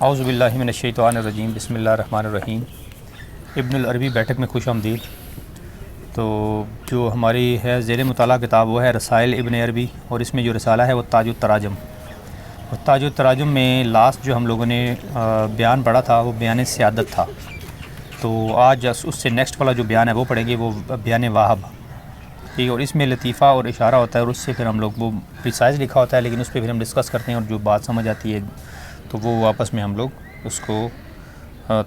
औज़ुबिल्लाहि मिनश्शैतानिर्रजीम बिस्मिल्लाहिर्रहमानिर्रहीम। इब्नुल अरबी बैठक में खुश आमदीद। तो जो हमारी है ज़ेर मुताला किताब वो है रसाइल इब्न अरबी, और इसमें जो रसाला है वो ताजुत तराजुम। और ताजुत तराजुम में लास्ट जो हम लोगों ने बयान पढ़ा था वो बयान सियादत था। तो आज उससे नेक्स्ट वाला जो बयान है वो पढ़ेंगे, वो बयान वाहब, ठीक है। और इसमें लतीफ़ा और इशारा होता है, और उससे फिर हम लोग वो प्रिसाइज़ लिखा होता है, लेकिन उस पर फिर हम डिस्कस करते हैं और जो बात समझ आती है तो वो आपस में हम लोग उसको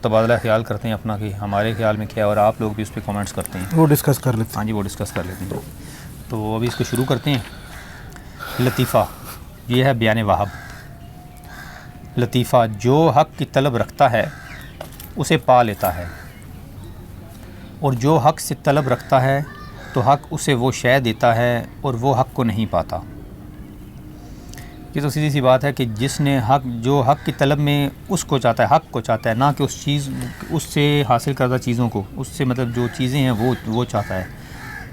तबादला ख्याल करते हैं अपना, कि हमारे ख्याल में क्या है, और आप लोग भी उस पर कमेंट्स करते हैं, वो डिस्कस कर लेते हैं। हाँ जी, वो डिस्कस कर लेते हैं। तो अभी इसको शुरू करते हैं। लतीफ़ा, ये है बयान वाहब। लतीफ़ा, जो हक़ की तलब रखता है उसे पा लेता है, और जो हक़ से तलब रखता है तो हक़ उसे वो शय देता है और वो हक़ को नहीं पाता। ये तो सीधी सी बात है कि जिसने हक़, जो हक़ की तलब में उसको चाहता है, हक़ को चाहता है, ना कि उस चीज़, उससे हासिल करदा चीज़ों को, उससे मतलब जो चीज़ें हैं वो चाहता है।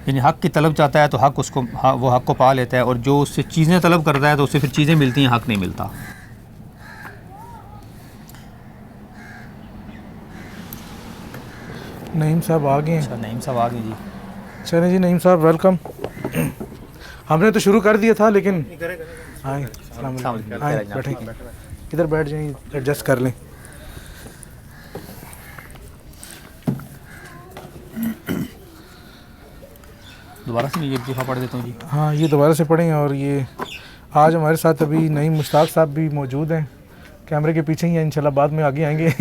यानी हक़ की तलब चाहता है तो हक़ उसको, वो हक़ को पा लेता है, और जो उससे चीज़ें तलब करता है तो उससे फिर चीज़ें मिलती हैं, हक़ नहीं मिलता। नईम साहब आ गए हैं। अच्छा, नईम साहब आ गए जी। चलें जी, नईम साहब वेलकम। हमने तो शुरू कर दिया था, लेकिन आए आए बैठे, इधर बैठ जाएं, एडजस्ट कर लें। दोबारा से एक दफ़ा पढ़ देता हूँ जी। हाँ, ये दोबारा से पढ़ें। और ये आज हमारे साथ अभी नईम मुश्ताक साहब भी मौजूद हैं, कैमरे के पीछे ही हैं, इंशाल्लाह बाद में आगे आएंगे।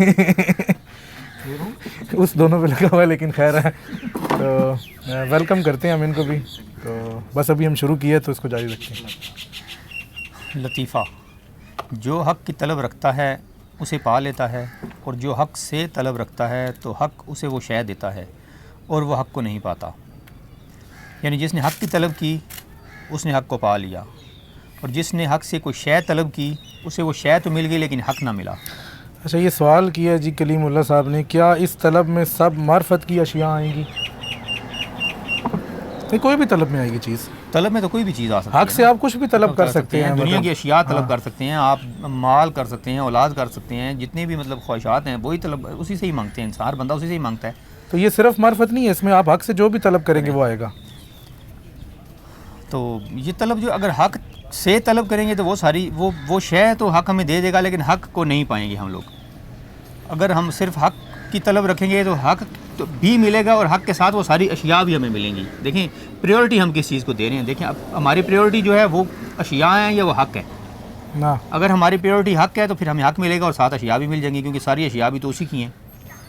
उस दोनों पे लगा हुआ है, लेकिन खैर है। तो वेलकम करते हैं हम इनको भी। तो बस अभी हम शुरू किए तो इसको जारी रखते हैं। लतीफ़ा, जो हक़ की तलब रखता है उसे पा लेता है, और जो हक़ से तलब रखता है तो हक़ उसे वो शय देता है और वो हक़ को नहीं पाता। यानी जिसने हक़ की तलब की उसने हक़ को पा लिया, और जिसने हक़ से कोई शय तलब की उसे वो शय तो मिल गई लेकिन हक़ ना मिला। अच्छा, ये सवाल किया जी कलीमुल्लाह साहब ने, क्या इस तलब में सब मार्फत की अशिया आएंगी? नहीं, कोई भी तलब में आएगी चीज़। तलब में तो कोई भी चीज़ आ सकती है। हक़ से आप कुछ भी तलब कर सकते हैं, दुनिया की अशिया तलब हाँ। कर सकते हैं, आप माल कर सकते हैं, औलाद कर सकते हैं, जितने भी मतलब ख्वाहिशात हैं वही तलब, उसी से ही मांगते हैं इंसान, हर बंदा उसी से ही मांगता है। तो ये सिर्फ मार्फत नहीं है, इसमें आप हक़ से जो भी तलब करेंगे वो आएगा। तो ये तलब, जो अगर हक़ से तलब करेंगे तो वो सारी वो शय तो हक़ हमें दे देगा, लेकिन हक़ को नहीं पाएंगे हम लोग। अगर हम सिर्फ हक़ की तलब रखेंगे तो हक़ तो भी मिलेगा, और हक़ के साथ वो सारी अशिया भी हमें मिलेंगी। देखें प्रायोरिटी हम किस चीज़ को दे रहे हैं। देखें अब हमारी प्रायोरिटी जो है वो अशिया हैं या वो हक़ है ना। अगर हमारी प्रायोरिटी हक़ है तो फिर हमें हक़ मिलेगा और साथ अशिया भी मिल जाएंगी, क्योंकि सारी अशिया भी तो उसी की हैं।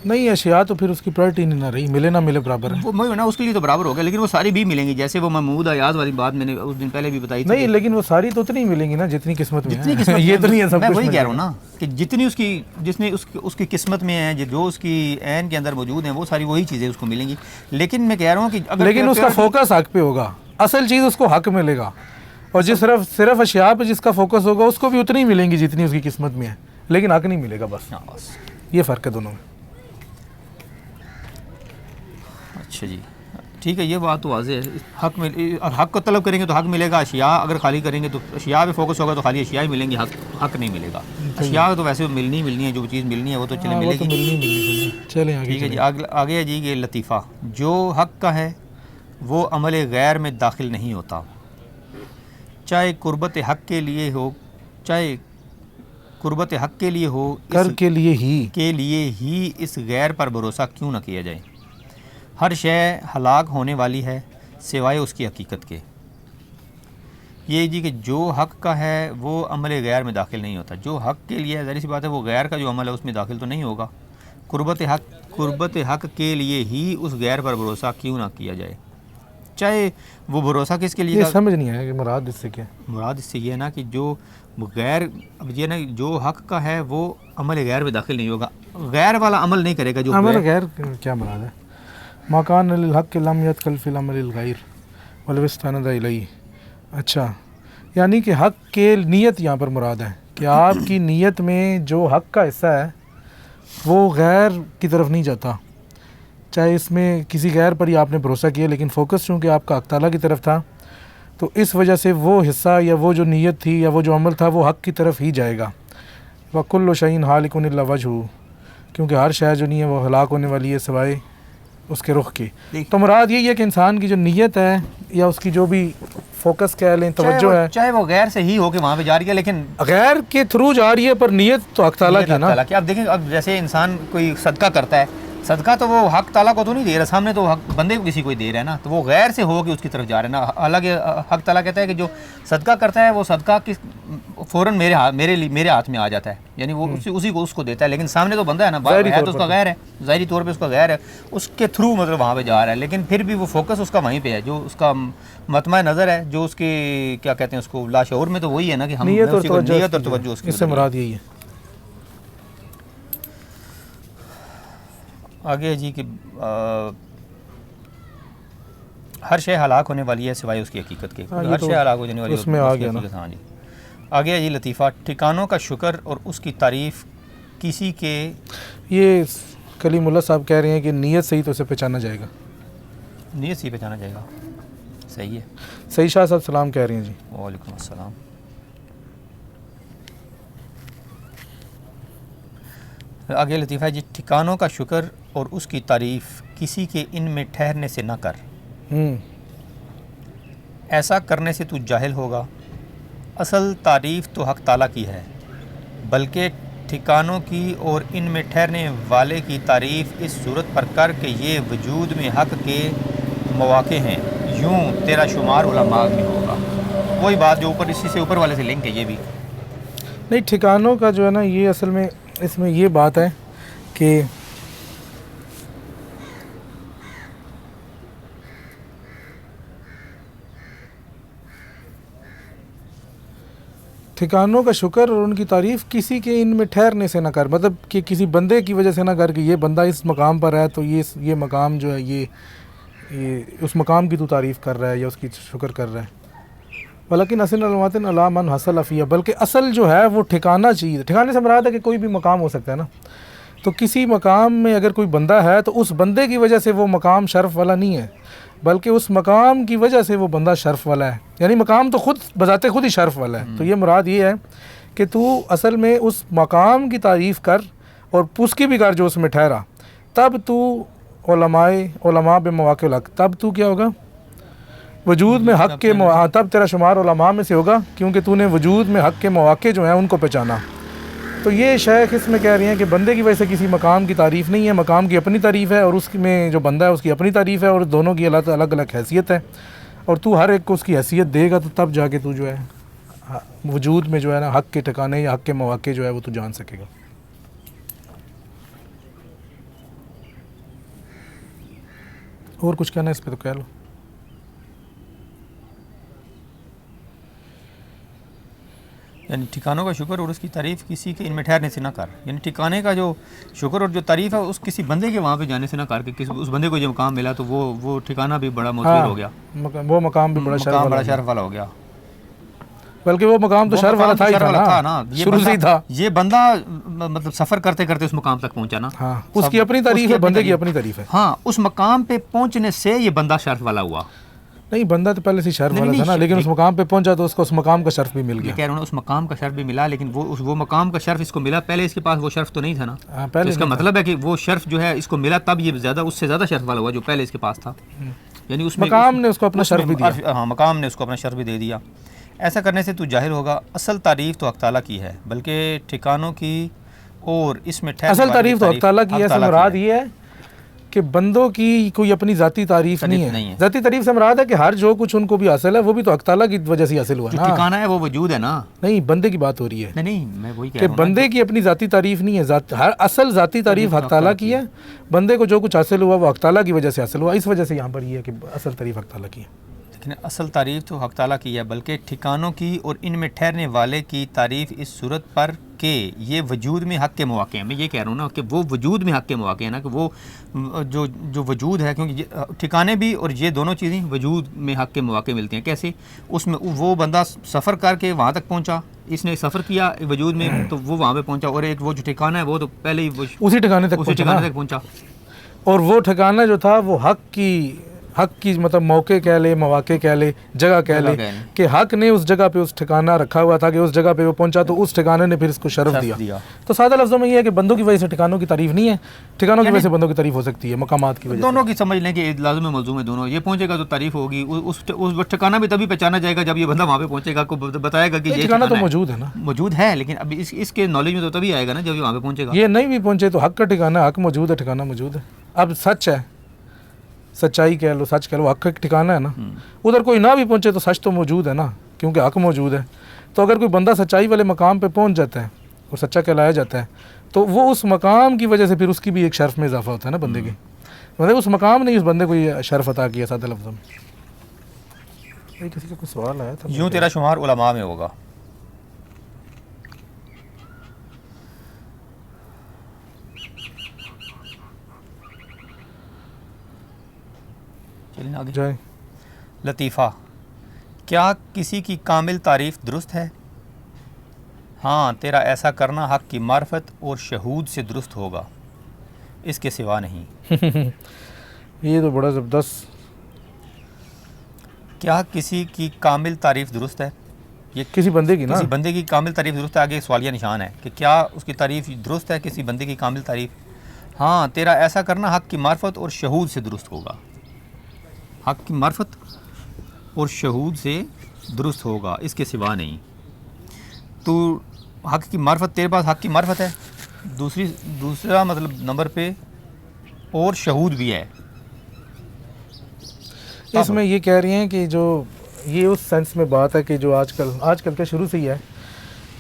नहीं, अशिया तो फिर उसकी प्रायोरिटी नहीं ना रही, मिले ना मिले बराबर है। वो ना उसके लिए तो बराबर हो गया, लेकिन वो सारी भी मिलेंगी। जैसे वो महमूद अयाज वाली बात मैंने उस दिन पहले भी बताई थी। नहीं, लेकिन वो सारी तो उतनी मिलेंगी ना जितनी किस्मत में जितनी है। किस्मत ये तो नहीं है सब मैं कुछ वही मिल कह रहा हूँ जाएगा। ना कि जितनी उसकी, जिसने उसकी किस्मत में है, जो उसकी ऐन के अंदर मौजूद हैं, वो सारी वही चीज़ें उसको मिलेंगी। लेकिन मैं कह रहा हूँ कि अगर लेकिन उसका फोकस हक़ पे होगा, असल चीज़ उसको हक़ मिलेगा, और जिस सिर्फ अशिया पे जिसका फोकस होगा उसको भी उतनी ही मिलेंगी जितनी उसकी किस्मत में है, लेकिन हक़ नहीं मिलेगा। बस ये फ़र्क है दोनों में। अच्छा जी, ठीक है, ये बात तो वाज़ेह है। हक़ में हक़ को तलब करेंगे तो हक़ मिलेगा, अशिया अगर खाली करेंगे तो अशिया पे फोकस होगा तो खाली अशिया ही मिलेंगी, हक़ नहीं मिलेगा। अशिया तो वैसे मिलनी है, जो चीज़ मिलनी है वो तो चले मिलेगी। चलें आगे, ठीक है जी। आगे है जी ये लतीफ़ा, जो हक़ का है वो अमल गैर में दाखिल नहीं होता, चाहे कुर्बत हक़ के लिए हो, चाहे कुर्बत हक़ के लिए हो, कर के लिए ही इस गैर पर भरोसा क्यों न किया जाए। हर शय हलाक होने वाली है सिवाय उसकी हकीकत के। ये जी कि जो हक़ का है वो अमल गैर में दाखिल नहीं होता। जो हक़ के लिए, ज़ाहिर सी बात है, वो गैर का जो अमल है उसमें दाखिल तो नहीं होगा। कुर्बत हक़ के लिए ही उस गैर पर भरोसा क्यों ना किया जाए, चाहे वो भरोसा किसके लिए। ये समझ नहीं आया कि मुराद इससे क्या। मुराद इससे ये है ना कि जो गैर, अब ये ना, जो हक़ का है वो अमल गैर में दाखिल नहीं होगा, गैर वाला अमल नहीं करेगा। जो अमल गैर क्या मुराद है? मकान लिल हक़ लम यदखल फिल अमलिल गैर वल इस्तनद इलैहि। अच्छा, यानी कि हक़ के नीयत यहाँ पर मुराद है कि आपकी नीयत में जो हक़ का हिस्सा है वो गैर की तरफ नहीं जाता, चाहे इसमें किसी गैर पर ही आपने भरोसा किया, लेकिन फोकस चूँकि आपका हक़ ताला की तरफ था, तो इस वजह से वो हिस्सा या वो जो नीयत थी या वो जो अमल था वो हक़ की तरफ ही जाएगा। वकुल्लु शैइन हालिकुन इल्ला वजहू, क्योंकि हर शय जो नहीं है वो हलाक होने वाली है सिवाय उसके रुख की। तो मुराद यही है कि इंसान की जो नीयत है या उसकी जो भी फोकस कह लें, तवज्जो है, चाहे वो गैर से ही हो के वहाँ पे जा रही है, लेकिन गैर के थ्रू जा रही है, पर नीयत तो हक ताला की है ना। अब देखें, अब जैसे इंसान कोई सदका करता है, सदका तो वो हक ताला को तो नहीं दे रहा, सामने तो हक बंदे को किसी को दे रहा है ना, तो वो गैर से हो के उसकी तरफ जा रहे हैं ना। हालांकि हक ताला कहता है कि जो सदका करता है वो सदका किस फ़ौरन मेरे हाथ में आ जाता है, यानी वो उसी को उसको देता है, लेकिन सामने तो बंदा है ना, है तो उसका गैर है, ज़ाहिरी तौर पे उसका गैर है, उसके थ्रू मतलब वहाँ पे जा रहा है, लेकिन फिर भी वो फोकस उसका वहीं पे है, जो उसका मतमा नज़र है, जो उसके क्या कहते हैं उसको लाशऊर में, तो वही है ना कि हम नीयत और तवज्जो उसकी, इससे मुराद यही है। आगे जी कि हर शय हलाक होने वाली है सिवाय उसकी हकीकत के, हर शय हलाक होने वाली है उसमें आ गया ना। हाँ जी। आगे है जी लतीफ़ा, ठिकानों का शुक्र और उसकी तारीफ़ किसी के, ये कलीमुल्लाह साहब कह रहे हैं कि नीयत से ही तो उसे पहचाना जाएगा, नीयत से ही पहचाना जाएगा। सही है, सही शाह साहब सलाम कह रहे हैं जी। वालेकुम अस्सलाम। आगे लतीफ़ा जी, ठिकानों का शुक्र और उसकी तारीफ़ किसी के इनमें ठहरने से न कर, ऐसा करने से तू जाहिल होगा। असल तारीफ़ तो हक ताला की है, बल्कि ठिकानों की और इनमें ठहरने वाले की तारीफ़ इस सूरत पर कर के ये वजूद में हक के मौक़े हैं, यूँ तेरा शुमार उलमा में होगा। वही बात जो ऊपर इसी से ऊपर वाले से लिंक है, ये भी नहीं, ठिकानों का जो है ना, ये असल में इसमें ये बात है कि ठिकानों का शुक्र और उनकी तारीफ़ किसी के इनमें ठहरने से ना कर, मतलब कि किसी बंदे की वजह से ना कर कि ये बंदा इस मकाम पर है तो ये मकाम जो है ये उस मकाम की तू तारीफ़ कर रहा है या उसकी शुक्र कर रहा है। वलाकिन असल अलमातिन अला मन हसल अफिया, बल्कि असल जो है वो ठिकाना चाहिए। ठिकाने से मुराद है कि कोई भी मकाम हो सकता है ना, तो किसी मकाम में अगर कोई बंदा है तो उस बंदे की वजह से वो मकाम शर्फ वाला नहीं है, बल्कि उस मकाम की वजह से वो बंदा शर्फ वाला है, यानी मकाम तो खुद बजाते खुद ही शर्फ वाला है। तो ये मुराद ये है कि तू असल में उस मकाम की तारीफ़ कर और उसकी भी कर जो उसमें ठहरा, तब तू उलमा बे मौक़िल हक़, तब तू क्या होगा, वजूद में हक़ के तब तेरा शुमार उलमा में से होगा, क्योंकि तूने वजूद में हक़ के मौक़े जो हैं उनको पहचाना। तो ये शेख इसमें कह रही हैं कि बंदे की वजह से किसी मकाम की तारीफ़ नहीं है, मकाम की अपनी तारीफ़ है और उसमें जो बंदा है उसकी अपनी तारीफ़ है, और दोनों की अलग अलग हैसियत है, और तू हर एक को उसकी हैसियत देगा तो तब जाके तू जो है वजूद में जो है ना हक़ के ठिकाने या हक़ के मौक़े जो है वो तू जान सकेगा। और कुछ कहना है इस पर तो कह लो। यानी ठिकानों का शुक्र और उसकी तारीफ़ किसी के इनमें ठहरने से ना कर, यानी ठिकाने का जो शुक्र और जो तारीफ़ है उस किसी बंदे के वहाँ पे जाने से ना कर, कि उस बंदे को जो मकाम मिला तो वो ठिकाना भी बड़ा मोतबर हो गया, वो मकाम भी बड़ा शर्फ वाला हो गया, बल्कि वो मकाम तो शर्फ वाला था ना, शुरू से ही था। ये बंदा मतलब सफ़र करते करते उस मकाम तक पहुँचा ना, हाँ, उसकी अपनी तारीफ़ है, बंदे की अपनी तारीफ़ है। हाँ, उस मकाम पे पहुँचने से ये बंदा शर्फ वाला हुआ। नहीं, बंदा तो पहले से शर्फ वाला था ना, लेकिन उस मकाम पे पहुंचा तो उसको उस मकाम का शर्फ भी मिल गया। कह रहा हूँ उस मकाम का शर्फ भी मिला, लेकिन वो मकाम का शर्फ इसको मिला, पहले इसके पास वो शर्फ तो नहीं था ना। पहले तो इसका मतलब है कि वो शर्फ जो है इसको मिला तब ये उससे ज़्यादा शर्फ वाला हुआ जो पहले इसके पास था, यानी उसमें मकाम ने उसको अपना शर्फ भी दिया। हाँ, मकाम ने उसको अपना शर्फ भी दे दिया। ऐसा करने से तू जाहिर होगा, असल तारीफ़ तो हक़ ताला की है, बल्कि ठिकानों की और इसमें असल तारीफ़ तो हक़ ताला की है। मुराद ये है कि बंदों की कोई अपनी ज़ाती तारीफ़ नहीं है। ज़ाती तारीफ़ से मुराद है कि हर जो कुछ उनको भी हासिल है वो भी तो हक़ ताला की वजह से हासिल हुआ ना। ठिकाना है वो वजूद है ना। नहीं, बंदे की बात हो रही है। नहीं, मैं वही कह रहा हूं कि बंदे की अपनी ज़ाती तारीफ़ नहीं है, हर असल ज़ाती तारीफ़ हक़ ताला की है। बंदे को जो कुछ हासिल हुआ वो हक़ ताला की वजह से हासिल हुआ, इस वजह से यहाँ पर ये है कि असल तारीफ़ हक़ ताला की है। लेकिन असल तारीफ़ तो हक़ ताला की है, बल्कि ठिकानों की और इनमें ठहरने वाले की तारीफ़ इस सूरत पर के ये वजूद में हक़ के मौक़े हैं। मैं ये कह रहा हूँ ना कि वो वजूद में हक़ के मौक़े हैं ना, कि वो जो वजूद है, क्योंकि ठिकाने भी और ये दोनों चीज़ें वजूद में हक़ के मौक़े मिलते हैं। कैसे? उसमें वो बंदा सफ़र करके वहाँ तक पहुँचा, इसने सफ़र किया वजूद में तो वो वहाँ पे पहुँचा, और एक वो जो ठिकाना है वो तो पहले ही उसी ठिकाने तक पहुँचा, पहुँचा। और वो ठिकाना जो था वो हक की मतलब मौके कह ले, मौके कह ले, जगह कह ले, कि हक ने उस जगह पे उस ठिकाना रखा हुआ था कि उस जगह पे वो पहुंचा तो उस ठिकाने ने फिर इसको शर्फ दिया। तो सादा लफ्ज़ों में ये है कि बंदों की वजह से ठिकानों की तारीफ नहीं है, ठिकानों की वजह से बंदों की तारीफ हो सकती है, मकामात की वजह से। दोनों की समझ लें कि लाज़िम मलज़ूम है दोनों। ये पहुंचेगा तो तारीफ होगी, उस ठिकाना भी तभी पहचाना जाएगा जब ये बंदा वहाँ पे पहुंचेगा, को बताएगा कि ये ठिकाना तो मौजूद है ना, मौजूद है, लेकिन अभी इसके नॉलेज में तो तभी आएगा ना जब ये वहाँ पे पहुंचेगा। ये नहीं भी पहुंचे तो हक का ठिकाना, हक मौजूद है, ठिकाना मौजूद है। अब सच है, सच्चाई कह लो, सच कह लो, हक का ठिकाना है ना, उधर कोई ना भी पहुंचे तो सच तो मौजूद है ना, क्योंकि हक मौजूद है। तो अगर कोई बंदा सच्चाई वाले मकाम पे पहुंच जाता है और सच्चा कहलाया जाता है तो वो उस मकाम की वजह से फिर उसकी भी एक शर्फ में इजाफा होता है ना बंदे की, मतलब उस मकाम ने उस बंदे को ये शर्फ अता किया। सादा लफ्ज़ों में किसी का कोई सवाल आया था? यूँ तेरा शुमार उलमा में होगा। चलिए आगे जाए। लतीफ़ा, क्या किसी की कामिल तारीफ़ दुरुस्त है? हाँ, तेरा ऐसा करना हक़ की मार्फत और शहूद से दुरुस्त होगा, इसके सिवा नहीं। ये तो बड़ा ज़बरदस्त। क्या किसी की कामिल तारीफ़ दुरुस्त है? ये किसी बंदे की ना, किसी बंदे की कामिल तारीफ़ दुरुस्त है। आगे सवालिया निशान है कि क्या उसकी तारीफ़ दुरुस्त है, किसी बंदे की कामिल तारीफ़। हाँ, तेरा ऐसा करना हक़ की मार्फत और शहूद से दुरुस्त होगा, हक़ की मार्फत और शहूद से दुरुस्त होगा, इसके सिवा नहीं। तो हक़ की मार्फत, तेरे पास हक़ की मार्फत है, दूसरा मतलब नंबर पे और शहूद भी है। इसमें ये कह रही हैं कि जो ये उस सेंस में बात है कि जो आजकल के शुरू से ही है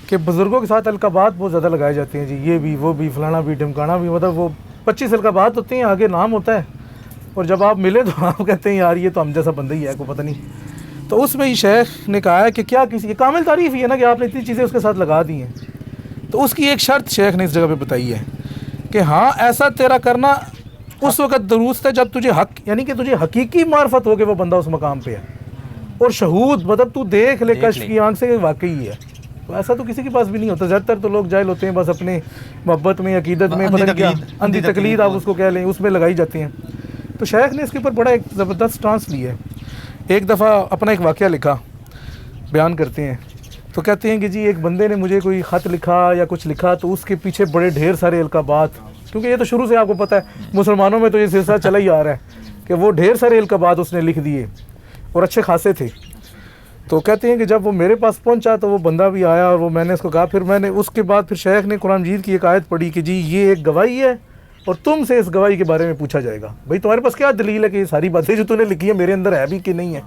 कि बुज़ुर्गों के साथ अलकाबात बहुत ज़्यादा लगाए जाते हैं जी, ये भी वो भी फलाना भी ढमकाना भी, मतलब वो 25 अलकाबात होते हैं, आगे नाम होता है और जब आप मिले तो आप कहते हैं यार ये तो हम जैसा बंदा ही है, को पता नहीं। तो उसमें ही शेख ने कहा है कि क्या किसी, कामिल तारीफ़ ही है ना कि आपने इतनी चीज़ें उसके साथ लगा दी हैं, तो उसकी एक शर्त शेख ने इस जगह पे बताई है कि हाँ ऐसा तेरा करना उस वक़्त दुरुस्त है जब तुझे हक, यानी कि तुझे हकीकी मार्फत हो कि वो बंदा उस मकाम पे है, और शहूद मतलब तू देख ले कश्फ की आंख से वाकई है। तो ऐसा तो किसी के पास भी नहीं होता, ज़्यादातर तो लोग जाहिल होते हैं, बस अपने मोहब्बत में, अकीदत में, पता नहीं क्या अंधी तकलीद आप उसको कह लें, उसमें लगाई जाती हैं। तो शेख ने इसके ऊपर बड़ा एक ज़बरदस्त स्टांस लिया है। एक दफ़ा अपना एक वाक़या लिखा, बयान करते हैं, तो कहते हैं कि जी एक बंदे ने मुझे कोई ख़त लिखा या कुछ लिखा तो उसके पीछे बड़े ढेर सारे अलकाबात, क्योंकि ये तो शुरू से आपको पता है मुसलमानों में तो ये सिलसिला चला ही आ रहा है कि वो ढेर सारे अलकाबात उसने लिख दिए और अच्छे खासे थे। तो कहते हैं कि जब वो मेरे पास पहुंचा तो वो बंदा भी आया और वो मैंने उसको कहा, फिर मैंने उसके बाद फिर शेख ने कुरान मजीद की एक आयत पढ़ी कि जी ये एक गवाही है और तुमसे इस गवाही के बारे में पूछा जाएगा, भाई तुम्हारे पास क्या दलील है कि ये सारी बातें जो तूने लिखी है मेरे अंदर है भी कि नहीं है।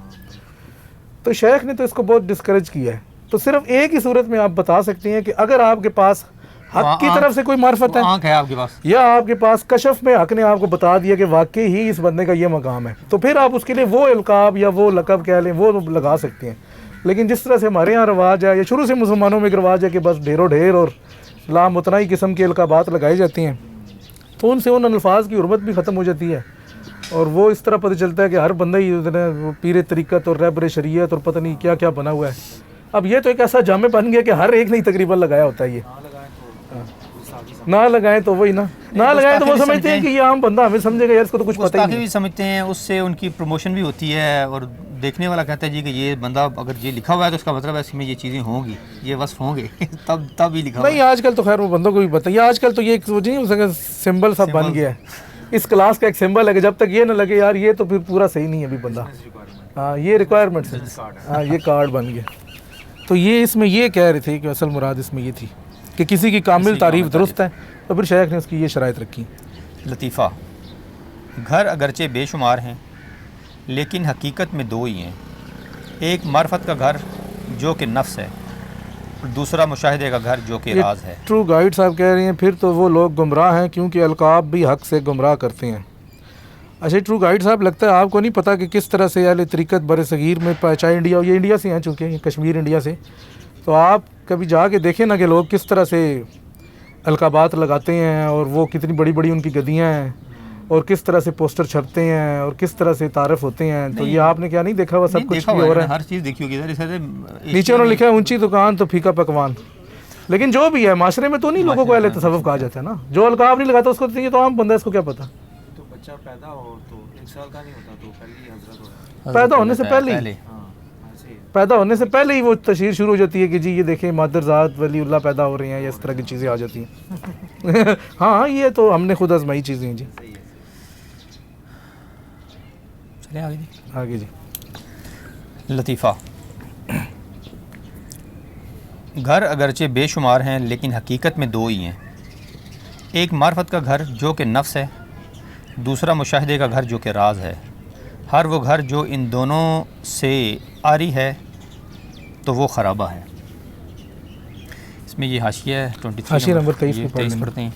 तो शेख ने तो इसको बहुत डिस्करेज किया है। तो सिर्फ एक ही सूरत में आप बता सकते हैं कि अगर आपके पास हक की तरफ से कोई मार्फत है, आँख है आपके पास, या आपके पास कशफ में हक ने आपको बता दिया कि वाकई ही इस बंदे का ये मकाम है, तो फिर आप उसके लिए वो अलकाब या वो लकब कह लें वो लगा सकते हैं। लेकिन जिस तरह से हमारे यहाँ रवाज है या शुरू से मुसलमानों में एक रवाज है कि बस ढेरों ढेर और लामुतनाई किस्म के अलकाबात लगाई जाती हैं, तो उनसे उन अल्फाज की हुर्मत भी ख़त्म हो जाती है और वो इस तरह पता चलता है कि हर बंदा ही पीर तरीक़त और रहबर शरीयत और पता नहीं क्या क्या बना हुआ है। अब ये तो एक ऐसा जामे बन गया कि हर एक ने तकरीबन लगाया होता है। ये ना लगाएं तो वही ना लगाएं तो वो समझते हैं कि ये आम बंदा हमें समझेगा यार इसको तो कुछ पता ही नहीं, भी समझते हैं, उससे उनकी प्रमोशन भी होती है और देखने वाला कहता है जी कि ये बंदा अगर ये लिखा हुआ है तो उसका मतलब है इसमें ये चीज़ें होंगी, ये वस्फ होंगे तब ही लिखा नहीं। आजकल तो खैर वो बंदों को भी बताइए, आजकल तो ये एक सिंबल सब बन गया है, इस क्लास का एक सिंबल है कि जब तक ये ना लगे यार ये तो फिर पूरा सही नहीं है अभी बंदा, हाँ ये रिक्वायरमेंट्स है, हाँ ये कार्ड बन गया। तो ये इसमें ये कह रहे थे कि असल मुराद इसमें ये थी कि किसी की कामिल तारीफ़ दुरुस्त है, तो फिर शेख ने उसकी ये शराइत रखी। लतीफ़ा, घर अगरचे बेशुमार हैं लेकिन हकीकत में दो ही हैं, एक मार्फत का घर जो कि नफ्स है और दूसरा मुशाहिदे का घर जो कि राज है। ट्रू गाइड साहब कह रही हैं फिर तो वो लोग गुमराह हैं क्योंकि अलकाब भी हक से गुमराह करते हैं। अच्छा ट्रू गाइड साहब, लगता है आपको नहीं पता कि किस तरह से अहले तरीक़त बर सग़ीर में, चाहे इंडिया, ये इंडिया से हैं चूँकि कश्मीर इंडिया से, तो आप कभी जाके देखें ना कि लोग किस तरह से अलकाबात लगाते हैं और वो कितनी बड़ी बड़ी उनकी गद्दियाँ हैं और किस तरह से पोस्टर छपते हैं और किस तरह से तारफ़ होते हैं। तो ये आपने क्या नहीं देखा हुआ, सब कुछ भी हो रहा है, हर चीज़ देखी होगी। नीचे उन्होंने लिखा है ऊंची दुकान तो फीका पकवान, लेकिन जो भी है माशरे में तो नहीं लोगों को अहले तसव्वुफ़ कहा जाता है ना, जो अलकाब नहीं लगाता उसको तो ये तो आम बंदा है, इसको क्या पता। बच्चा पैदा हो तो 1 साल का नहीं होता तो पहले ही हजरत हो पैदा होने से पहले ही? हाँ ऐसे ही है। पैदा होने से पहले ही वो तशहीर शुरू हो जाती है कि जी ये देखें मादरजात वलीउल्लाह पैदा हो रहे हैं, या इस तरह की चीज़ें आ जाती हैं। हाँ ये तो हमने खुद आजमाई चीज़ें हैं जी। सही है। चलिए आगे जी। आगे जी। लतीफ़ा। घर अगरचे बेशुमार हैं लेकिन हकीकत में दो ही हैं। एक मार्फत का घर जो कि नफ्स है, दूसरा मुशाहिदे का घर जो कि राज है। हर वो घर जो इन दोनों से आरी है तो वो ख़राबा है। इसमें ये हाशिया है 23 हाशिया नंबर 23 ये पे पढ़ 23 लेना। पढ़ते हैं।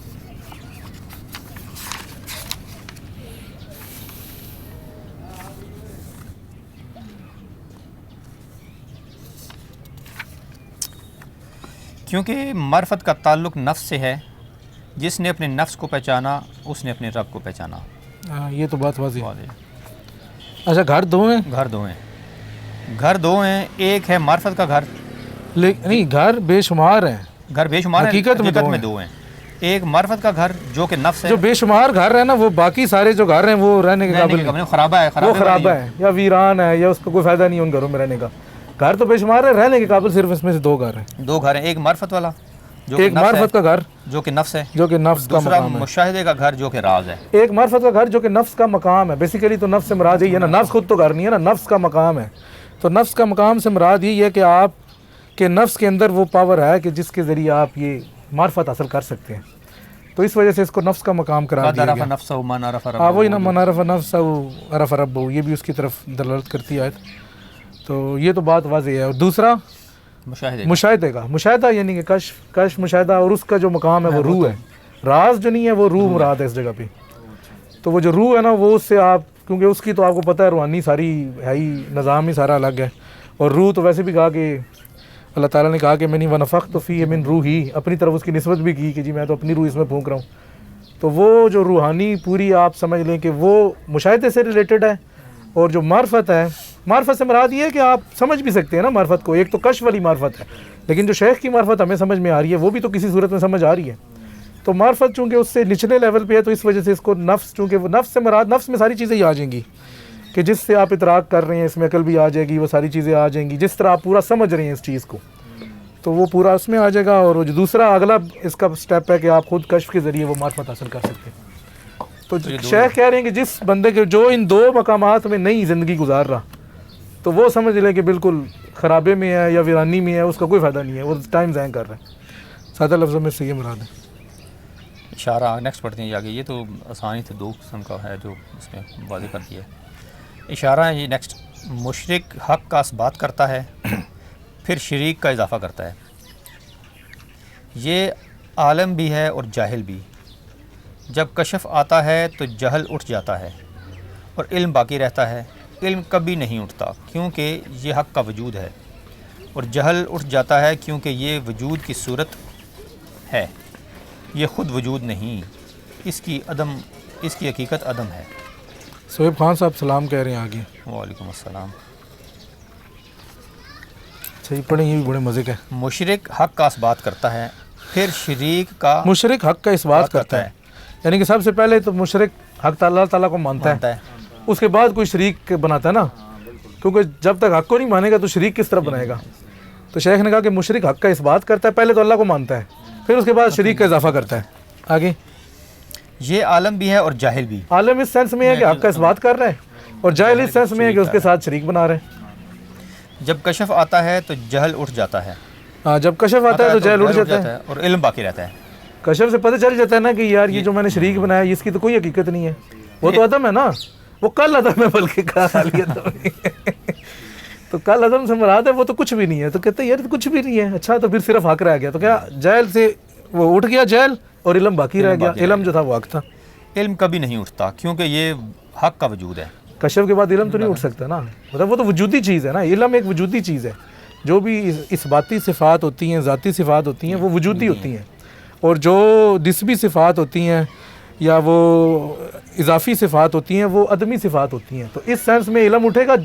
क्योंकि मार्फत का ताल्लुक़ नफ्स से है, जिसने अपने नफ्स को पहचाना उसने अपने रब को पहचाना। हाँ ये तो बात वाज़ेह है। वाज़ेह। अच्छा घर दो हैं? घर दो हैं, घर दो हैं। एक है मार्फत का घर, नहीं घर बेशुमार हैं। घर बेशुमार हकीकत में में दो हैं। एक मार्फत का घर जो कि नफ्स है, जो बेशुमार घर है ना, वो बाकी सारे जो घर हैं वो रहने के काबिल नहीं। खराबा है, वो खराबा है या वीरान है, या उसका कोई फ़ायदा नहीं है उन घरों में रहने का। घर तो बेशुमार है, रहने के काबिल सिर्फ इसमें से दो घर हैं। दो घर हैं। एक मार्फत वाला जो एक मार्फत का घर जो कि नफ्स है, जो कि नफ्स का दूसरा मकाम है। मुशाहिदे का घर जो कि राज है। एक मार्फत का घर जो कि नफ्स का मकाम है। बेसिकली तो नफ्स से मुराद यही है ना, नफ्स खुद तो घर नहीं है ना, नफ्स का मकाम है। तो नफ्स का मकाम से मुराद यही है कि आप के नफ्स के अंदर वो पावर है कि जिसके ज़रिए आप ये मार्फत हासिल कर सकते हैं। तो इस वजह से इसको नफ्स का मकाम करार दिया गया। हाँ वही ना, मन अरफ़ नफ्स अरफ़ रब्बहू, ये भी उसकी तरफ दलालत करती है। तो ये तो बात वाज़ेह है। और दूसरा मुशाहिदे का, मुशाहिदा यानी कि कश मुशाहिदा, और उसका जो मकाम है वो रूह है। राज जो नहीं है वो रूह मुराद है इस जगह पे। तो वो जो रूह है ना, वो उससे आप, क्योंकि उसकी तो आपको पता है रूहानी सारी है ही, निज़ाम ही सारा अलग है। और रूह तो वैसे भी कहा कि अल्लाह ताला ने कहा कि मैंने वनफ़ख़्तु फ़ीही मिन रूही, अपनी तरफ उसकी निस्बत भी की कि जी मैं तो अपनी रूह इसमें फूंक रहा हूँ। तो वो जो रूहानी पूरी आप समझ लें कि वो मुशाहिदे से रिलेटेड है। और जो मार्फत है, मार्फत से मुराद ये है कि आप समझ भी सकते हैं ना मार्फत को। एक तो कश्फ वाली मार्फत है, लेकिन जो शेख की मार्फत हमें समझ में आ रही है वो भी तो किसी सूरत में समझ आ रही है। तो मार्फत चूँकि उससे निचले लेवल पे है, तो इस वजह से इसको नफ्स, चूँकि वो नफ्स से मुराद, नफ्स में सारी चीज़ें ही आ जाएंगी कि जिससे आप इतराक कर रहे हैं, इसमें अकल भी आ जाएगी, वो सारी चीज़ें आ जाएंगी, जिस तरह आप पूरा समझ रहे हैं इस चीज़ को, तो वो पूरा उसमें आ जाएगा। और जो दूसरा अगला इसका स्टेप है कि आप खुद कश्फ के ज़रिए वो मार्फत हासिल कर सकते हैं। तो शेख कह रहे हैं कि जिस बंदे के जो इन दो मकामात में नई ज़िंदगी गुजार रहा, तो वो समझ लें कि बिल्कुल ख़राबे में है या वीरानी में है, उसका कोई फ़ायदा नहीं है, वो टाइम ज़ाया कर रहा है। सादा लफ्ज़ों में से ये मुराद है। इशारा नेक्स्ट पढ़ते हैं आगे। ये तो आसानी से दो किस्म का है जो इसमें वाज़ेह कर दिया है। इशारा है ये नेक्स्ट। मुशरिक हक़ का इस्बात करता है, फिर शरीक का इजाफ़ा करता है। ये आलम भी है और जाहिल भी। जब कशफ आता है तो जहल उठ जाता है और इल्म बाकी रहता है। इल्म कभी नहीं उठता क्योंकि ये हक़ का वजूद है, और जहल उठ जाता है क्योंकि ये वजूद की सूरत है, ये ख़ुद वजूद नहीं, इसकी हकीकत अदम है। सोहेब खान साहब सलाम कह रहे हैं आगे। वालेकुम अस्सलाम। सही पढ़ें, ये भी बड़े मज़े का है। मुशरिक हक़ का इस्बात करता है, फिर शरीक का, मुशरिक हक़ का इस्बात करता है, यानी कि सबसे पहले तो मुशरिक हक़ अल्लाह ताला को मानता है, उसके बाद कोई शरीक बनाता है ना, क्योंकि जब तक हक़ को नहीं मानेगा तो शरीक किस तरह बनाएगा। तो शेख ने कहा कि मुशरिक हक़ का इस्बात करता है, पहले तो अल्लाह को मानता है, फिर उसके बाद शरीक का इजाफा करता है। आगे ये आलम भी है और जाहिल भी। आलम इस सेंस में है कि हक़ का इस्बात कर रहे हैं, और जाहिल इस सेंस में है कि उसके साथ शरीक बना रहे हैं। जब कशफ आता है तो जहल उठ जाता है। हाँ, जब कशफ आता है तो जहल उठ जाता है और इल्म बाकी रहता है। कशफ से पता चल जाता है ना कि यार ये जो मैंने शरीक बनाया इसकी तो कोई हकीकत नहीं है, वो तो अदम है ना, वो कल अदम है, बल्कि तो कल अदम से मुराद है वो तो कुछ भी नहीं है। तो कहते हैं यार तो कुछ भी नहीं है। अच्छा तो फिर सिर्फ हक़ रह गया, तो क्या जहल से वो उठ गया जहल, और इल्म बाकी रह गया। इल्म जो था वो हक़ था। इल्म कभी नहीं उठता क्योंकि ये हक़ का वजूद है। कशफ के बाद इल्म तो नहीं उठ सकता ना, मतलब वो तो वजूदी चीज़ है ना। इल्म एक वजूदी चीज़ है। जो भी इस्बाती सिफ़ात होती हैं, ज़ाती सिफ़ात होती हैं, वो वजूदी होती हैं, और जो निस्बी सिफ़ात होती हैं या वो इजाफ़ी सिफ़ात होती हैं वो अदमी सिफ़ात होती हैं। तो इस सेंस में इल्म उठेगा,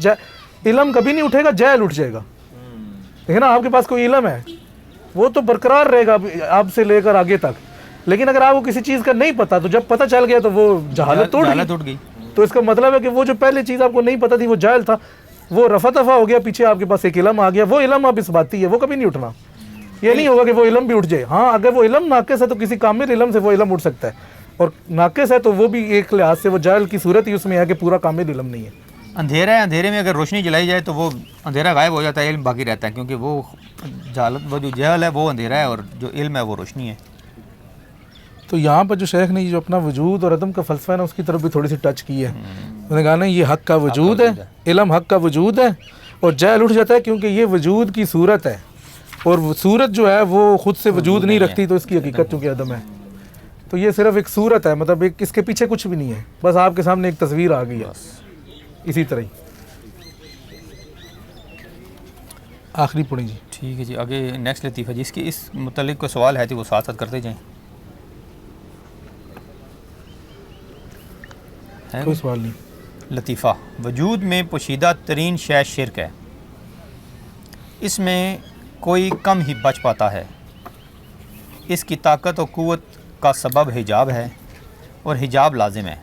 इल्म कभी नहीं उठेगा, जहल उठ जाएगा। देखिए ना, आपके पास कोई इल्म है वो तो बरकरार रहेगा आपसे लेकर आगे तक, लेकिन अगर आपको किसी चीज़ का नहीं पता तो जब पता चल गया तो वो जहालत तोड़ जहालत गई। उठ गई। तो इसका मतलब है कि वो जो पहले चीज़ आपको नहीं पता थी वो जाहिल था, वो रफा दफा हो गया, पीछे आपके पास एक इलम आ गया, वो इलम अब इस बाती है, वो कभी नहीं उठना। ये नहीं होगा कि वो इलम भी उठ जाए। हाँ, अगर वो इलम नाकिस है तो किसी कामिल इलम से वो इलम उठ सकता है, और नाकिस है तो वो भी एक लिहाज से वो जाहिल की सूरत ही उसमें है कि पूरा कामिल इलम नहीं है। अंधेरा है, अंधेरे में अगर रोशनी जलाई जाए तो वो अंधेरा गायब हो जाता है, इल्म बाकी रहता है, क्योंकि वो जहालत, वो जो जहल है वो अंधेरा है और जो इल्म है वो रोशनी है। तो यहाँ पर जो शेख ने जो अपना वजूद और अदम का फ़लसफ़ा है ना, उसकी तरफ भी थोड़ी सी टच की है। उन्होंने कहा ना ये हक़ का वजूद है, इल्म हक़ का वजूद है, और जहल उठ जाता है क्योंकि ये वजूद की सूरत है, और वो सूरत जो है वो ख़ुद से वजूद नहीं रखती, तो इसकी हकीकत चूँकि अदम है। तो ये सिर्फ एक सूरत है, मतलब एक इसके पीछे कुछ भी नहीं है, बस आपके सामने एक तस्वीर आ गई है। इसी तरह ही आखिरी पढ़ी जी। ठीक है जी, आगे नेक्स्ट लतीफ़ा जी, इसकी इस मुतल्लिक़ को सवाल है तो वो साथ साथ करते जाएँ। कोई सवाल नहीं। लतीफ़ा, वजूद में पोशीदा तरीन शय शिर्क है, इसमें कोई कम ही बच पाता है, इसकी ताकत और क़ुव्वत का सबब हिजाब है और हिजाब लाजिम है,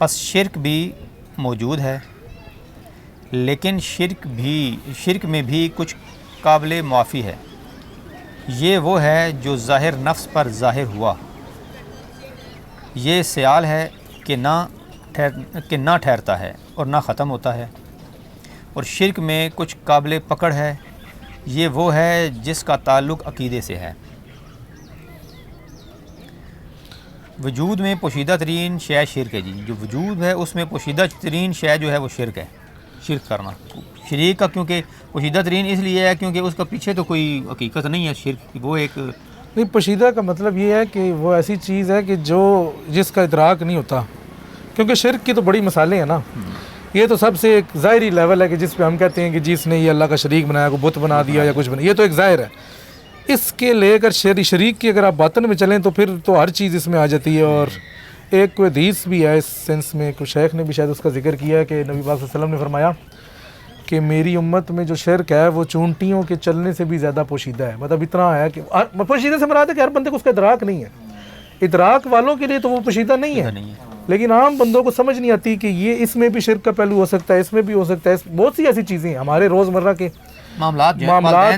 बस शिर्क भी मौजूद है, लेकिन शिर्क में भी कुछ काबिल मुआफ़ी है। ये वो है जो ज़ाहिर नफ्स पर ज़ाहिर हुआ, ये सयाल है कि ना ठहरता है और ना ख़त्म होता है, और शिर्क में कुछ काबिल पकड़ है, ये वो है जिसका ताल्लुक़ अक़ीदे से है। वजूद में पोशीदा तरीन शय शिर्क है जी, जो वजूद है उसमें पोशीदा तरीन शय जो है वो शिर्क है, शिर्क करना शरीक का, क्योंकि पोशीदा तरीन इसलिए है क्योंकि उसका पीछे तो कोई हकीकत नहीं है शिर्क की, वो एक नहीं, पोशीदा का मतलब ये है कि वो ऐसी चीज़ है कि जो जिसका इदराक नहीं होता, क्योंकि शिर्क की तो बड़ी मिसालें हैं ना। ये तो सबसे एक ज़ाहिरी लेवल है कि जिस पे हम कहते हैं कि जिसने ये अल्लाह का शरीक बनाया, को बुत बना दिया या कुछ बना, ये तो एक ज़ाहिर है। इसके लेकर शरीक की अगर आप बातन में चलें तो फिर तो हर चीज़ इसमें आ जाती है। और एक कोई हदीस भी है इस सेंस में, कुछ शेख ने भी शायद उसका जिक्र किया है कि नबी पाक सल्लल्लाहु अलैहि वसल्लम ने फरमाया कि मेरी उम्मत में जो शिर्क है वो चूंटियों के चलने से भी ज़्यादा पोशीदा है। मतलब इतना है कि पोशीदा से मुराद है कि हर बंदे को उसका इदराक नहीं है। इदराक वालों के लिए तो वो पोशीदा नहीं है, लेकिन आम बंदों को समझ नहीं आती कि ये इसमें भी शिर्क का पहलू हो सकता है, इसमें भी हो सकता है। बहुत सी ऐसी चीज़ें हमारे रोज़मर्रा के मामलात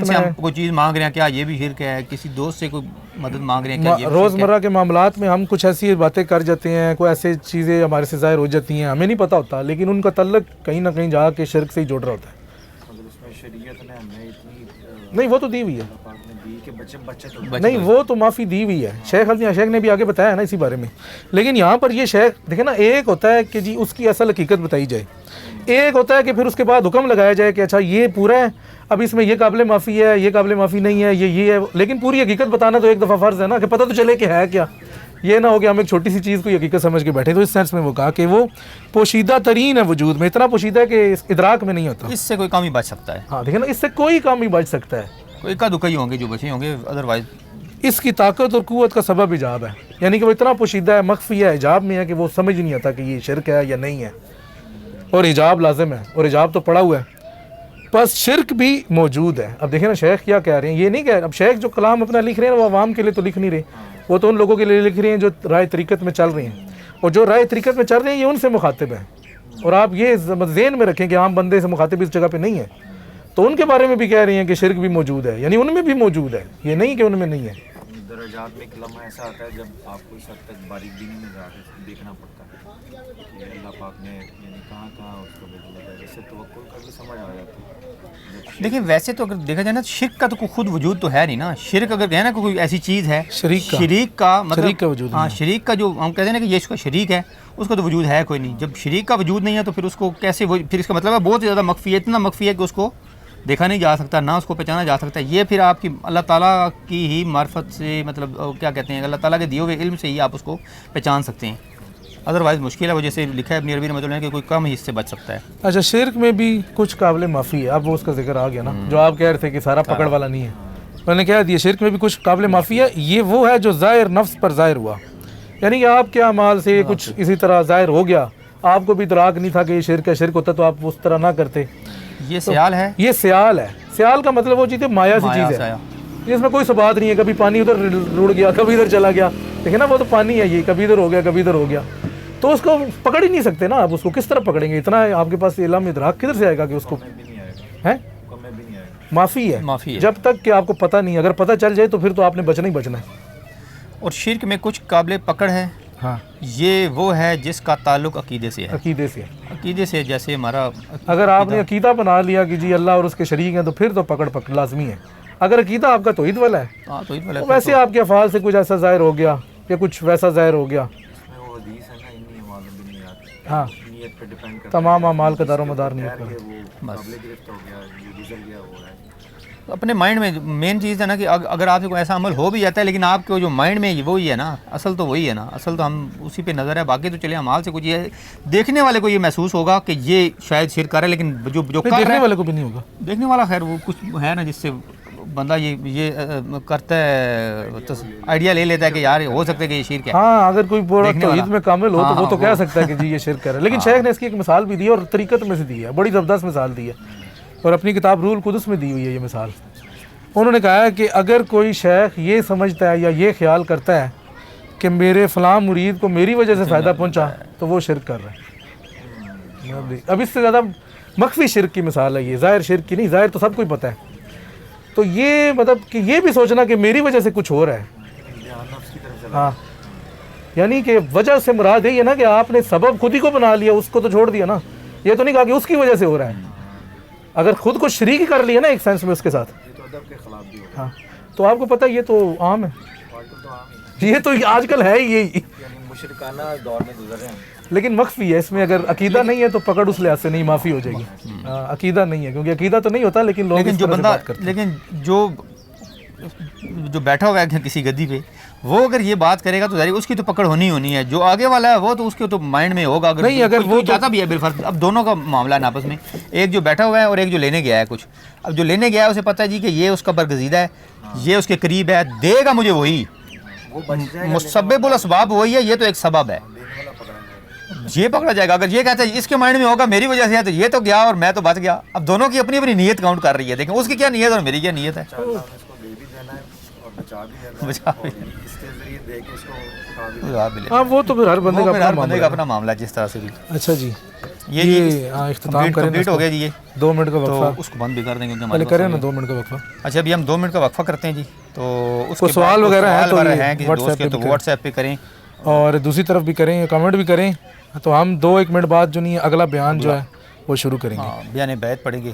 से हम कोई चीज़ मांग रहे हैं, क्या ये भी शिर्क है? किसी दोस्त से कोई मदद मांग रहे हैं, क्या ये भी रोज़मर्रा के मामलात में हम कुछ ऐसी बातें कर जाते हैं, कोई ऐसी चीज़ें हमारे से ज़ाहिर हो जाती हैं, हमें नहीं पता होता, लेकिन उनका तल्लक कहीं ना कहीं जाके शिर्क से ही जुड़ रहा होता है। नहीं, वो तो दी हुई है, नहीं वो तो माफ़ी दी हुई है। शेख ने भी आगे बताया है ना इसी बारे में। लेकिन यहाँ पर ये शेख देखे ना, एक होता है कि जी उसकी असल हकीकत बताई जाए, एक होता है कि फिर उसके बाद हुक्म लगाया जाए कि अच्छा ये पूरा है, अब इसमें ये काबिल माफ़ी है, ये काबिल माफ़ी नहीं है, ये है। लेकिन पूरी हकीकत बताना तो एक दफ़ा फ़र्ज़ है ना, कि पता तो चले कि है क्या। ये ना हो कि हम एक छोटी सी चीज़ को हकीकत समझ के बैठे। तो इस सेंस में वो कहा कि वो पोशीदा तरीन है, वजूद में इतना पोशीदा है कि इस इदराक में नहीं होता। इससे कोई काम ही बच सकता है। हाँ, देखिए ना, इससे कोई काम ही बच सकता है, कोई इक्का दुक्का ही होंगे जो बचे होंगे, अदरवाइज इसकी ताकत और क़ुव्वत का सबब हिजाब है। यानी कि वो इतना पोशीदा है, मख्फी है, हिजाब में है कि वो समझ नहीं आता कि ये शिर्क है या नहीं है, और हिजाब लाजिम है, और हिजाब तो पड़ा हुआ है, बस शिर्क भी मौजूद है। अब देखिए ना शेख क्या कह रहे हैं, ये नहीं कह रहे, अब शेख जो कलाम अपना लिख रहे हैं वो आवाम के लिए तो लिख नहीं रहे, वो तो उन लोगों के लिए लिख रहे हैं जो राय तरीक़त में चल रहे हैं, और जो राय तरीक़त में चल रहे हैं ये उनसे मुखातिब है। और आप ये ज़हन में रखें कि आम बंदे से मुखातिब इस जगह पे नहीं है, तो उनके बारे में भी कह रहे हैं कि शिर्क भी मौजूद है, यानी उनमें भी मौजूद है, ये नहीं कि उनमें नहीं है। दर्जात में एक लम्हा ऐसा आता है जब आपको इस हद तक बारीकबीनी में जाकर देखना पड़ता है कि अल्लाह पाक ने यानी कहाँ उसको वजूद है, जिससे तवक्कुल का भी समझ आ जाती है। देखिए वैसे तो अगर देखा जाए ना, शिर्क का तो खुद वजूद तो है नहीं ना। शिर्क अगर कहे ना कोई ऐसी चीज़ है, शरीक का मतलब वजूद, हाँ शरीक का जो हम कहते हैं ना कि ये इसका शरीक है, उसका तो वजूद है कोई नहीं। जब शरीक का वजूद नहीं है तो फिर उसको कैसे, फिर इसका मतलब है बहुत ज़्यादा मख्फी है, इतना मख्फी है कि उसको देखा नहीं जा सकता, ना उसको पहचाना जा सकता। ये फिर आपकी अल्लाह ताला की ही मार्फत से, मतलब क्या कहते हैं, अल्लाह ताला के दिए हुए इल्म से ही आप उसको पहचान सकते हैं, अदरवाइज़ मुश्किल है। वो जैसे लिखा है अपनी अरबी में, मतलब है कि कोई कम ही इससे बच सकता है। अच्छा, शिर्क में भी कुछ काबिल माफ़ी है, अब वो उसका जिक्र आ गया ना, जो आप कह रहे थे कि सारा पकड़ वाला नहीं है, मैंने कह दिया शिर्क में भी कुछ काबिल माफ़ी है। ये वो है जो ज़ाहिर नफ्स पर ज़ाहिर हुआ, यानी कि आपके अमाल से कुछ इसी तरह ज़ाहिर हो गया, आपको भी इदराक नहीं था कि ये शिर्क है, शिर्क होता तो आप उस तरह ना करते। ये सयाल है, ये सयाल है। सयाल का मतलब वो चीज़ है, माया सी चीज़ है, ये इसमें कोई सबात नहीं है, कभी पानी उधर रुड़ गया, कभी इधर चला गया, देखिए ना वो तो पानी है, ये कभी इधर हो गया कभी इधर हो गया, तो उसको पकड़ ही नहीं सकते ना आप, उसको किस तरह पकड़ेंगे, इतना आपके पास इल्म इदराक किधर से आएगा कि उसको में भी नहीं आएगा, है हुक्म में भी नहीं आएगा। माफ़ी है, माफ़ी है। जब तक कि आपको पता नहीं, अगर पता चल जाए तो फिर तो आपने बचना ही बचना है। और शिरक में कुछ काबिल पकड़ है, हाँ, ये वो है जिसका ताल्लुक अकीदे से है। अकीदे से। अकीदे से जैसे हमारा अगर आपने अकीदा बना लिया कि जी अल्लाह और उसके शरीक हैं, तो फिर तो पकड़ लाजमी है। अगर अकीदा आपका तौहीद वाला है, हाँ तो तो वैसे आपके अफ़ाल से कुछ ऐसा ज़ाहिर हो गया या कुछ वैसा ज़ाहिर हो गया, इसमें वो हदीस है ना, इन्नी मालूम भी नहीं आती, हाँ, नीयत पे डिपेंड करता तमाम अमाल का दारोमदार नीयत पर है। वो काबिल गिरफ्त हो गया, ये गुजर गया, हो रहा है। अपने माइंड में मेन चीज़ है ना कि अगर आपसे कोई ऐसा अमल हो भी जाता है, लेकिन आपके जो माइंड में वही है ना, असल तो वही है ना, असल तो हम उसी पे नज़र है। बाकी तो चले अमाल से कुछ, ये देखने वाले को ये महसूस होगा कि ये शायद शिरक कर रहा है, लेकिन जो नहीं, कर रहा देखने है, वाले को भी नहीं होगा। देखने वाला खैर वो कुछ है ना जिससे बंदा ये करता है, तो आइडिया ले लेता है कि यार हो सकता है कि ये शिरक है। हाँ, अगर कोई पूरा देखने वाला। तौहीद में कामिल हो तो हाँ, वो तो हाँ, कह वो। सकता है कि जी ये शिरक कर रहा है। लेकिन शेख ने इसकी एक मिसाल भी दी है और तरीक़त में से दी है, बड़ी ज़बरदस्त मिसाल दी है, और अपनी किताब रूल कुदस में दी हुई है ये मिसाल। उन्होंने कहा है कि अगर कोई शेख ये समझता है या ये ख्याल करता है कि मेरे फ़लाँ मुरीद को मेरी वजह से फ़ायदा पहुंचा, तो वो शिरक कर रहा है। अब इससे ज़्यादा मख्फी शिरक की मिसाल है ये, ज़ाहिर शिरक की नहीं, ज़ाहिर तो सबको ही पता है। तो ये मतलब कि ये भी सोचना कि मेरी वजह से कुछ हो रहा है, ध्यान नफ्स की तरफ चला। हाँ, यानी कि वजह से मुराद यही है ना कि आपने सबब खुद ही को बना लिया, उसको तो छोड़ दिया ना। ये तो नहीं कहा कि उसकी वजह से हो रहा है, अगर खुद को शरीक कर लिया ना एक सेंस में उसके साथ, ये तो अदब के खिलाफ भी होगा, हाँ, तो आपको पता है ये तो आम है, आजकल तो आम ही है, ये तो आजकल है ही यही। यानी मुशरिकाना दौर में गुजर रहे हैं। लेकिन मख्फी है इसमें, अगर अकीदा नहीं है तो पकड़ उस लिहाज से नहीं, माफ़ी हो जाएगी। हाँ, अकीदा नहीं है, क्योंकि अकीदा तो नहीं होता, लेकिन लोग लेकिन इस जो तरह से बंदा, बात करते हैं। लेकिन जो बैठा हुआ है किसी गद्दी पे, वो अगर ये बात करेगा तो जारी उसकी तो पकड़ होनी ही होनी है। जो आगे वाला है वो तो उसके तो माइंड में होगा, अगर नहीं, अगर कोई वो जाता भी है बिलफर्ज। अब दोनों का मामला है आपस में, एक जो बैठा हुआ है और एक जो लेने गया है कुछ। अब जो लेने गया है उसे पता है जी कि ये उसका बरगजीदा है, ये उसके करीब है, देगा मुझे वही, वो बच जाएगा, मुसब्बिबुल असबाब वही है, ये तो एक सबब है, देने वाला पकड़ा जाएगा। ये पकड़ा जाएगा। अगर ये कहता है इसके माइंड में होगा मेरी वजह से है, तो ये तो गया और मैं तो बच गया। अब दोनों की अपनी अपनी नीयत काउंट कर रही है, देखें उसकी क्या नीयत और मेरी क्या नीयत है। अल्लाह ने इसको दे भी देना है और बचा भी देना है, बचा भी और इसके जरिए दे के इसको उठा भी देना है। जवाब मिले। हाँ, वो तो फिर हर बंदे वो का फिर अपना हर बंदे का मामला अपना मामला है जिस तरह से भी। है। अच्छा जी, ये इख्तिताम करें, कंप्लीट हो गया जी, ये 2 मिनट का तो वक्फा उसको बंद भी कर देंगे क्योंकि पहले हमारे करें ना, पास 2 मिनट का वक्फा। अच्छा अभी हम 2 मिनट का वक्फा करते हैं जी। तो उसके कोई सवाल बाद वगैरह हैं तो वगैरह ये हैं किसी दोस्त WhatsApp के पे तो भी करें। व्हाट्सएप पे करें, और दूसरी तरफ भी करें, कमेंट भी करें, तो हम 2-1 मिनट बाद जो नहीं अगला बयान जो है वो शुरू करेंगे। हाँ बयान बैत पढ़ेंगे।